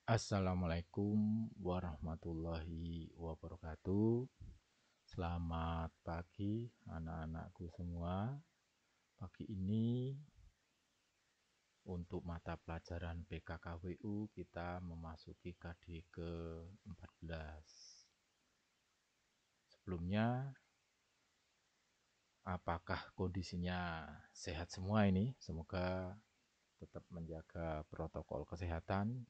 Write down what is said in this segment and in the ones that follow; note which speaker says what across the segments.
Speaker 1: Assalamualaikum warahmatullahi wabarakatuh. Selamat pagi anak-anakku semua. Pagi ini untuk mata pelajaran PKKWU kita memasuki KD ke-14. Sebelumnya, apakah kondisinya sehat semua ini? Semoga tetap menjaga protokol kesehatan,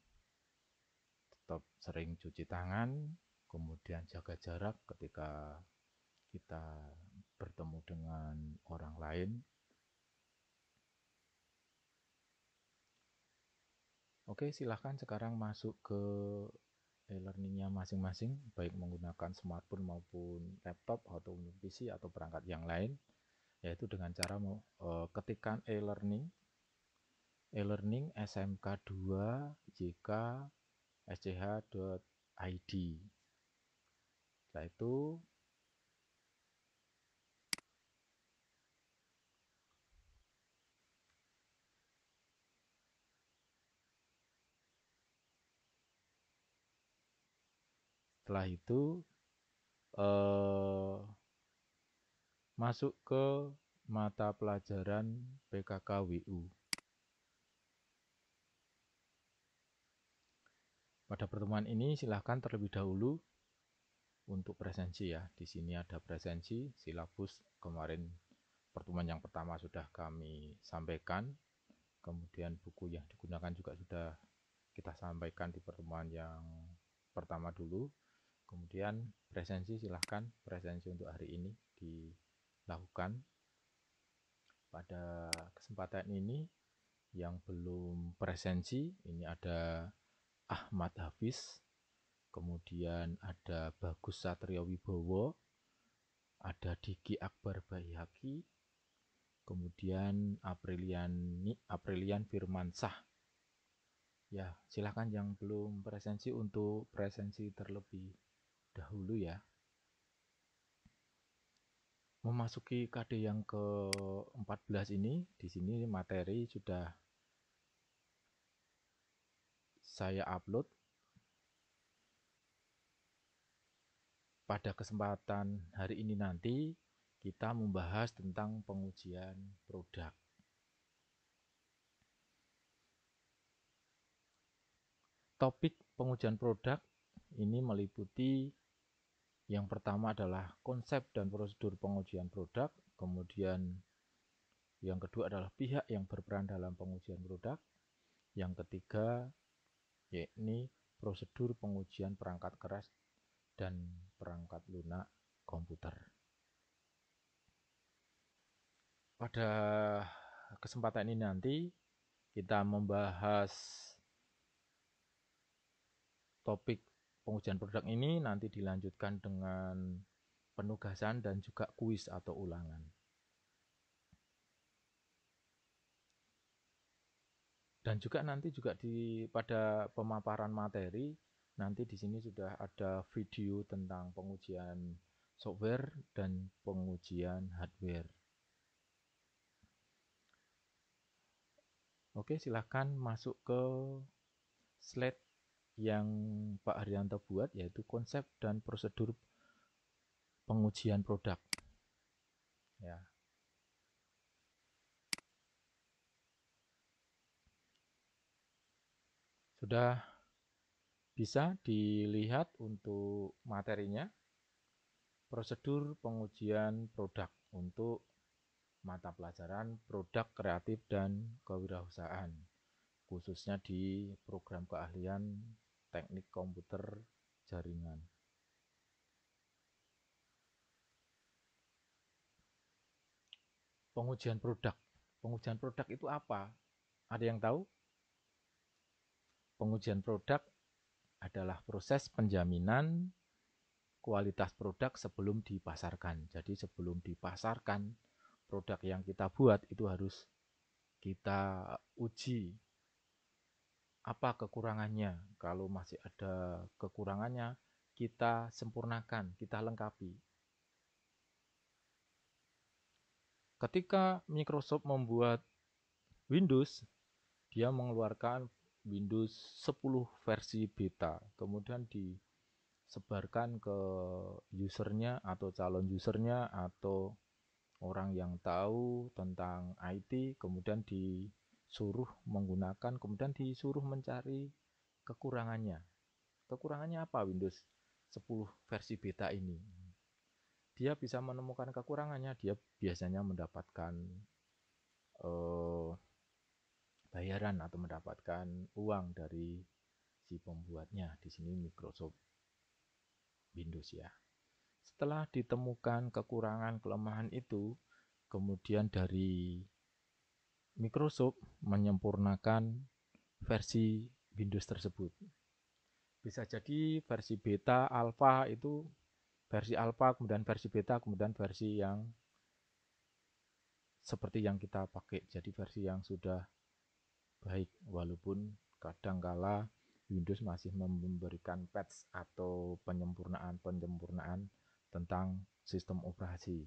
Speaker 1: tetap sering cuci tangan, kemudian jaga jarak ketika kita bertemu dengan orang lain. Oke, silahkan sekarang masuk ke e-learningnya masing-masing, baik menggunakan smartphone maupun laptop atau PC atau perangkat yang lain, yaitu dengan cara ketikkan e-learning smk2 jk sch.id. Setelah itu setelah itu eh, masuk ke mata pelajaran PKKWU. Pada pertemuan ini silahkan terlebih dahulu untuk presensi ya. Di sini ada presensi, silabus kemarin pertemuan yang pertama sudah kami sampaikan. Kemudian buku yang digunakan juga sudah kita sampaikan di pertemuan yang pertama dulu. Kemudian presensi silahkan, presensi untuk hari ini dilakukan. Pada kesempatan ini yang belum presensi, ini ada Ahmad Hafiz, kemudian ada Bagus Satrio Wibowo, ada Diki Akbar Baihaqi, kemudian Aprilian Firmansah. Ya, silahkan yang belum presensi untuk presensi terlebih dahulu ya. Memasuki KD yang ke-14 ini, di sini materi sudah saya upload. Pada kesempatan hari ini nanti kita membahas tentang pengujian produk. Topik pengujian produk ini meliputi yang pertama adalah konsep dan prosedur pengujian produk, kemudian yang kedua adalah pihak yang berperan dalam pengujian produk, yang ketiga yakni prosedur pengujian perangkat keras dan perangkat lunak komputer. Pada kesempatan ini nanti kita membahas topik pengujian produk ini, nanti dilanjutkan dengan penugasan dan juga kuis atau ulangan. Dan juga nanti pada pemaparan materi nanti di sini sudah ada video tentang pengujian software dan pengujian hardware. Oke, silahkan masuk ke slide yang Pak Haryanto buat, yaitu konsep dan prosedur pengujian produk. Ya. Sudah bisa dilihat untuk materinya, prosedur pengujian produk untuk mata pelajaran produk kreatif dan kewirausahaan, khususnya di program keahlian teknik komputer jaringan. Pengujian produk. Pengujian produk itu apa? Ada yang tahu? Pengujian produk adalah proses penjaminan kualitas produk sebelum dipasarkan. Jadi sebelum dipasarkan, produk yang kita buat itu harus kita uji apa kekurangannya. Kalau masih ada kekurangannya, kita sempurnakan, kita lengkapi. Ketika Microsoft membuat Windows, dia mengeluarkan Windows 10 versi beta, kemudian disebarkan ke usernya atau calon usernya atau orang yang tahu tentang IT, kemudian disuruh menggunakan, kemudian disuruh mencari kekurangannya. Kekurangannya apa Windows 10 versi beta ini? Dia bisa menemukan kekurangannya, dia biasanya mendapatkan eh, bayaran atau mendapatkan uang dari si pembuatnya, di sini Microsoft Windows ya. Setelah ditemukan kekurangan kelemahan itu, kemudian dari Microsoft menyempurnakan versi Windows tersebut. Bisa jadi versi beta, alpha itu versi alpha, kemudian versi beta, kemudian versi yang seperti yang kita pakai. Jadi versi yang sudah baik, walaupun kadangkala Windows masih memberikan patch atau penyempurnaan tentang sistem operasi,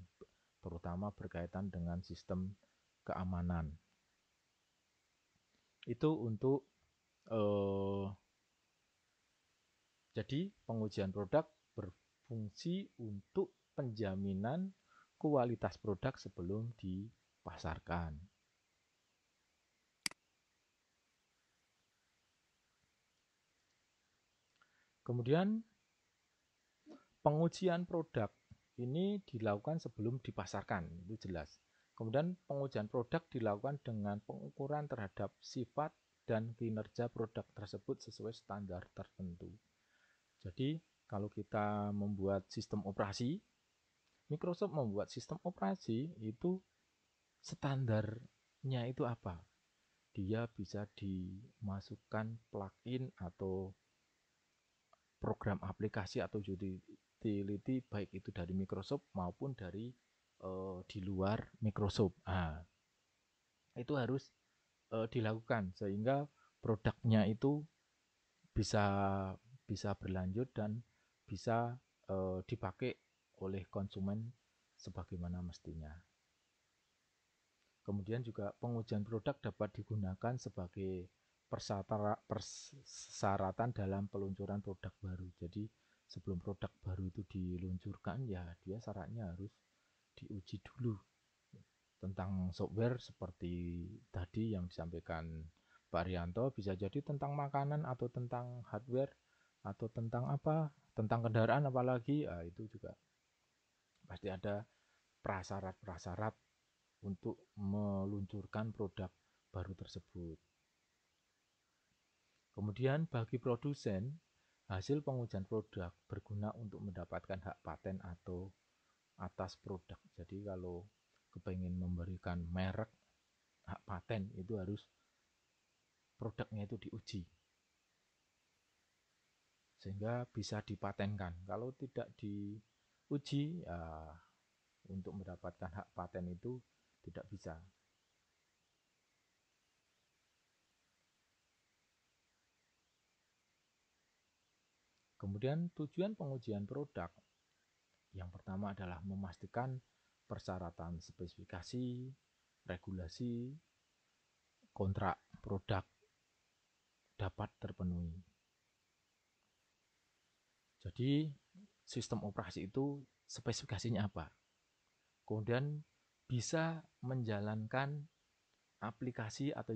Speaker 1: terutama berkaitan dengan sistem keamanan. Itu untuk jadi pengujian produk berfungsi untuk penjaminan kualitas produk sebelum dipasarkan. Kemudian pengujian produk ini dilakukan sebelum dipasarkan, itu jelas. Kemudian pengujian produk dilakukan dengan pengukuran terhadap sifat dan kinerja produk tersebut sesuai standar tertentu. Jadi kalau kita membuat sistem operasi, Microsoft membuat sistem operasi itu standarnya itu apa? Dia bisa dimasukkan plugin atau program aplikasi atau utility baik itu dari Microsoft maupun dari di luar Microsoft. Nah, itu harus dilakukan sehingga produknya itu bisa bisa berlanjut dan bisa dipakai oleh konsumen sebagaimana mestinya. Kemudian juga pengujian produk dapat digunakan sebagai persyaratan dalam peluncuran produk baru. Jadi sebelum produk baru itu diluncurkan ya dia syaratnya harus diuji dulu tentang software seperti tadi yang disampaikan Pak Rianto, bisa jadi tentang makanan atau tentang hardware atau tentang apa, tentang kendaraan apalagi, ya, itu juga pasti ada prasyarat-prasyarat untuk meluncurkan produk baru tersebut. Kemudian bagi produsen, hasil pengujian produk berguna untuk mendapatkan hak paten atau atas produk. Jadi kalau kepingin memberikan merek hak paten itu harus produknya itu diuji sehingga bisa dipatenkan. Kalau tidak diuji ya untuk mendapatkan hak paten itu tidak bisa. Kemudian tujuan pengujian produk yang pertama adalah memastikan persyaratan spesifikasi, regulasi, kontrak produk dapat terpenuhi. Jadi sistem operasi itu spesifikasinya apa? Kemudian bisa menjalankan aplikasi atau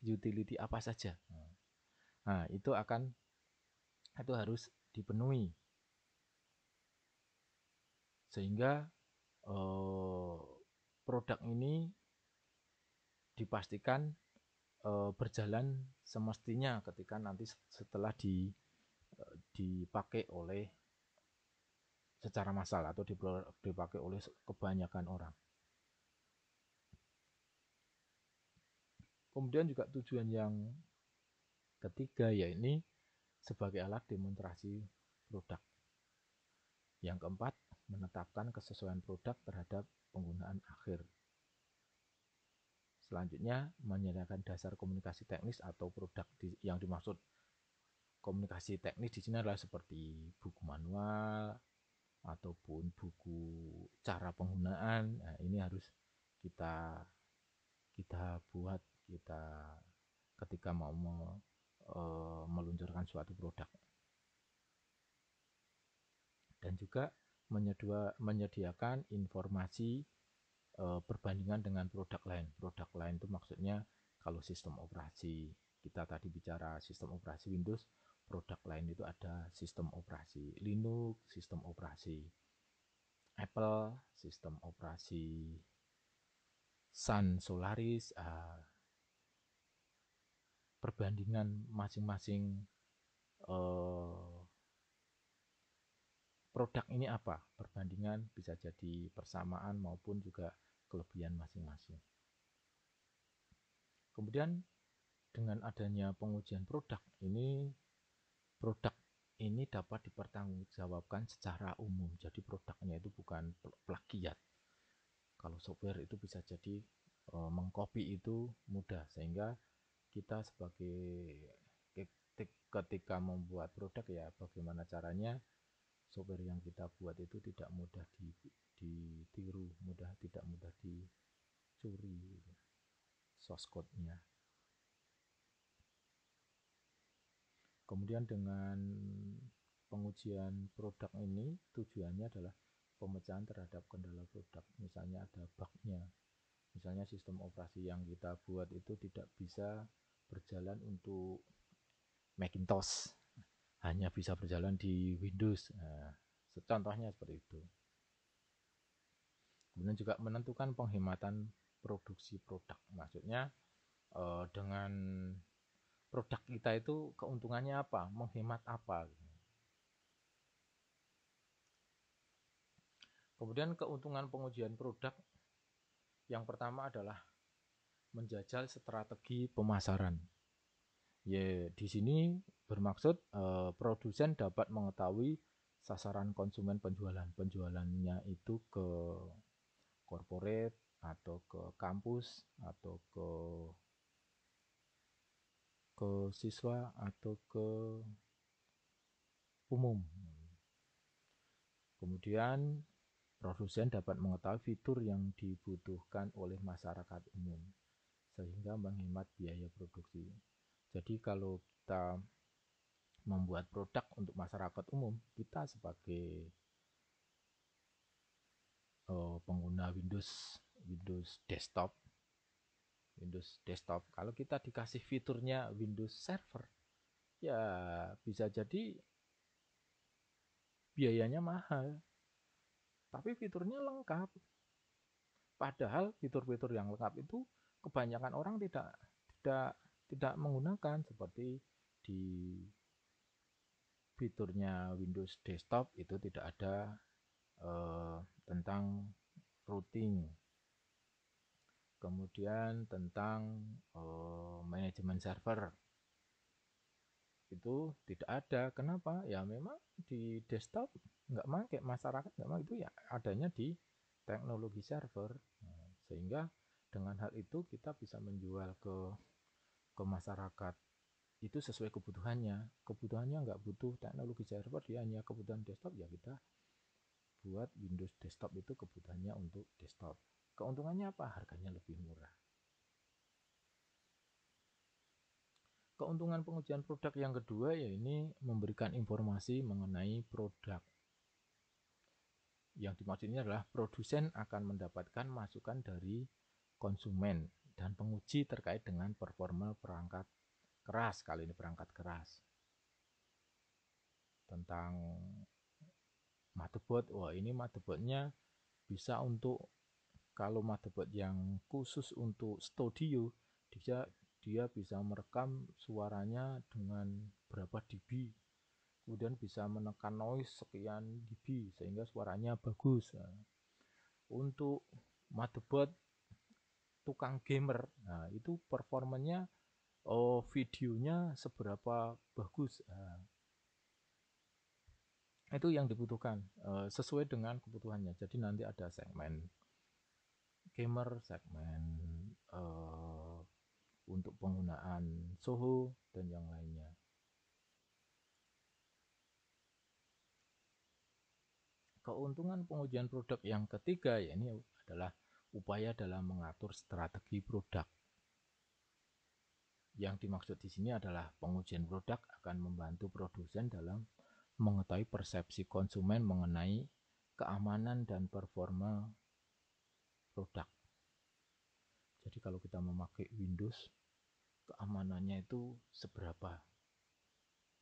Speaker 1: utility apa saja. Nah, itu harus dipenuhi sehingga produk ini dipastikan berjalan semestinya ketika nanti setelah dipakai oleh secara massal atau dipakai oleh kebanyakan orang. Kemudian juga tujuan yang ketiga yaitu sebagai alat demonstrasi produk. Yang keempat, menetapkan kesesuaian produk terhadap penggunaan akhir. Selanjutnya, menyediakan dasar komunikasi teknis atau produk yang dimaksud komunikasi teknis di sini adalah seperti buku manual ataupun buku cara penggunaan. Nah, ini harus kita kita buat kita ketika mau meluncurkan suatu produk. Dan juga menyediakan informasi perbandingan dengan produk lain. Produk lain itu maksudnya kalau sistem operasi, kita tadi bicara sistem operasi Windows, produk lain itu ada sistem operasi Linux, sistem operasi Apple, sistem operasi Sun, Solaris, perbandingan masing-masing produk ini apa, perbandingan bisa jadi persamaan maupun juga kelebihan masing-masing. Kemudian dengan adanya pengujian produk ini dapat dipertanggungjawabkan secara umum. Jadi produknya itu bukan plagiat. Kalau software itu bisa jadi mengcopy itu mudah, sehingga kita sebagai ketika membuat produk ya bagaimana caranya software yang kita buat itu tidak mudah ditiru, tidak mudah dicuri source code-nya. Kemudian dengan pengujian produk ini tujuannya adalah pemecahan terhadap kendala produk. Misalnya ada bug-nya, misalnya sistem operasi yang kita buat itu tidak bisa berjalan untuk Macintosh, hanya bisa berjalan di Windows. Nah, contohnya seperti itu. Kemudian juga menentukan penghematan produksi produk. Maksudnya dengan produk kita itu keuntungannya apa, menghemat apa. Kemudian keuntungan pengujian produk yang pertama adalah menjajal strategi pemasaran. Ya, di sini bermaksud produsen dapat mengetahui sasaran konsumen penjualannya itu ke corporate atau ke kampus atau ke siswa atau ke umum. Kemudian produsen dapat mengetahui fitur yang dibutuhkan oleh masyarakat umum sehingga menghemat biaya produksi. Jadi kalau kita membuat produk untuk masyarakat umum, kita sebagai pengguna Windows desktop, kalau kita dikasih fiturnya Windows Server, ya bisa jadi biayanya mahal, tapi fiturnya lengkap. Padahal fitur-fitur yang lengkap itu kebanyakan orang tidak menggunakan, seperti di fiturnya Windows Desktop itu tidak ada tentang routing, kemudian tentang manajemen server itu tidak ada. Kenapa? Ya memang di desktop nggak pakai, masyarakat nggak pakai, itu ya adanya di teknologi server. Nah, sehingga dengan hal itu kita bisa menjual ke masyarakat itu sesuai kebutuhannya nggak butuh teknologi server, dia hanya kebutuhan desktop, ya kita buat Windows desktop itu kebutuhannya untuk desktop. Keuntungannya apa? Harganya lebih murah. Keuntungan pengujian produk yang kedua ya ini memberikan informasi mengenai produk. Yang dimaksud ini adalah produsen akan mendapatkan masukan dari konsumen dan penguji terkait dengan performa perangkat keras, kali ini perangkat keras. Tentang motherboard, wah ini motherboardnya bisa untuk, kalau motherboard yang khusus untuk studio, dia bisa merekam suaranya dengan berapa dB, kemudian bisa menekan noise sekian dB sehingga suaranya bagus. Nah, untuk motherboard tukang gamer, nah itu performanya videonya seberapa bagus. Nah, itu yang dibutuhkan sesuai dengan kebutuhannya. Jadi nanti ada segmen gamer, segmen untuk penggunaan suhu dan yang lainnya. Keuntungan pengujian produk yang ketiga ya ini adalah upaya dalam mengatur strategi produk. Yang dimaksud di sini adalah pengujian produk akan membantu produsen dalam mengetahui persepsi konsumen mengenai keamanan dan performa produk. Jadi kalau kita memakai Windows, keamanannya itu seberapa,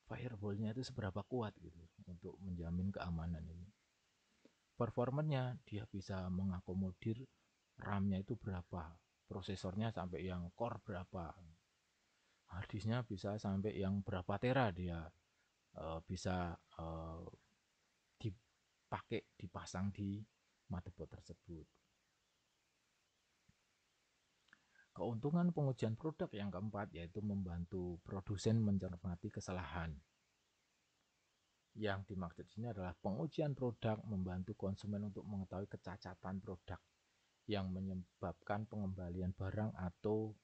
Speaker 1: firewall-nya itu seberapa kuat gitu untuk menjamin keamanan ini. Performanya dia bisa mengakomodir RAM-nya itu berapa, prosesornya sampai yang core berapa, harddisknya bisa sampai yang berapa tera dia bisa dipakai, dipasang di motherboard tersebut. Keuntungan pengujian produk yang keempat yaitu membantu produsen mencermati kesalahan. Yang dimaksud sini adalah pengujian produk membantu konsumen untuk mengetahui kecacatan produk yang menyebabkan pengembalian barang atau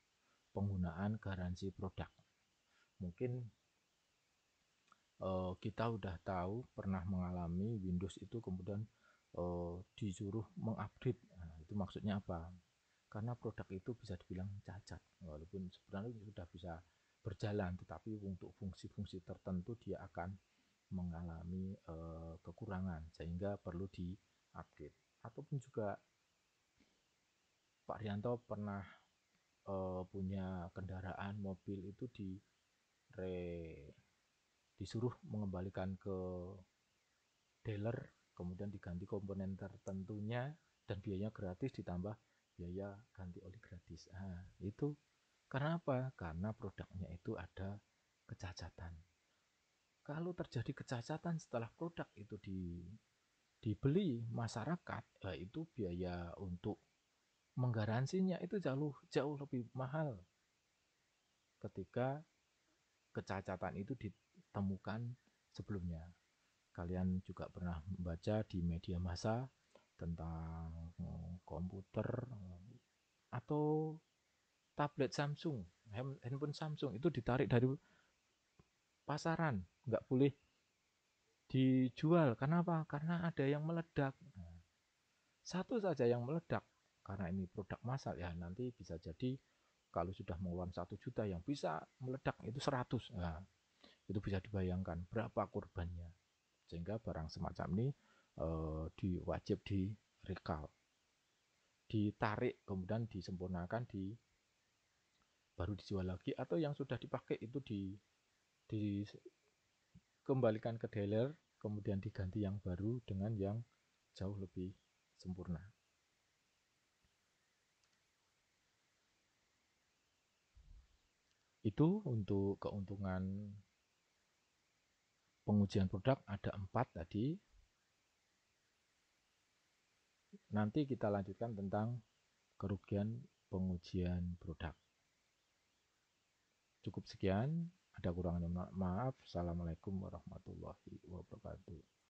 Speaker 1: penggunaan garansi produk. Mungkin kita udah tahu pernah mengalami Windows itu kemudian disuruh mengupdate. Nah, itu maksudnya apa? Karena produk itu bisa dibilang cacat, walaupun sebenarnya sudah bisa berjalan, tetapi untuk fungsi-fungsi tertentu dia akan mengalami kekurangan sehingga perlu diupdate. Ataupun juga Pak Rianto pernah punya kendaraan mobil itu disuruh mengembalikan ke dealer, kemudian diganti komponen tertentunya dan biayanya gratis ditambah biaya ganti oli gratis. Nah, itu karena apa? Karena produknya itu ada kecacatan. Kalau terjadi kecacatan setelah produk itu dibeli masyarakat, itu biaya untuk menggaransinya itu jauh lebih mahal ketika kecacatan itu ditemukan sebelumnya. Kalian juga pernah membaca di media massa tentang komputer atau tablet Samsung, handphone Samsung itu ditarik dari pasaran, nggak boleh dijual. Kenapa? Karena ada yang meledak. Satu saja yang meledak, karena ini produk massal ya, nanti bisa jadi kalau sudah mengeluarkan 1 juta yang bisa meledak itu 100. Nah, itu bisa dibayangkan berapa korbannya. Sehingga barang semacam ini diwajib di recall, ditarik, kemudian disempurnakan, baru dijual lagi, atau yang sudah dipakai itu dikembalikan ke dealer, kemudian diganti yang baru dengan yang jauh lebih sempurna. Itu untuk keuntungan pengujian produk ada 4 tadi. Nanti kita lanjutkan tentang kerugian pengujian produk. Cukup sekian, ada kurangnya maaf. Assalamualaikum warahmatullahi wabarakatuh.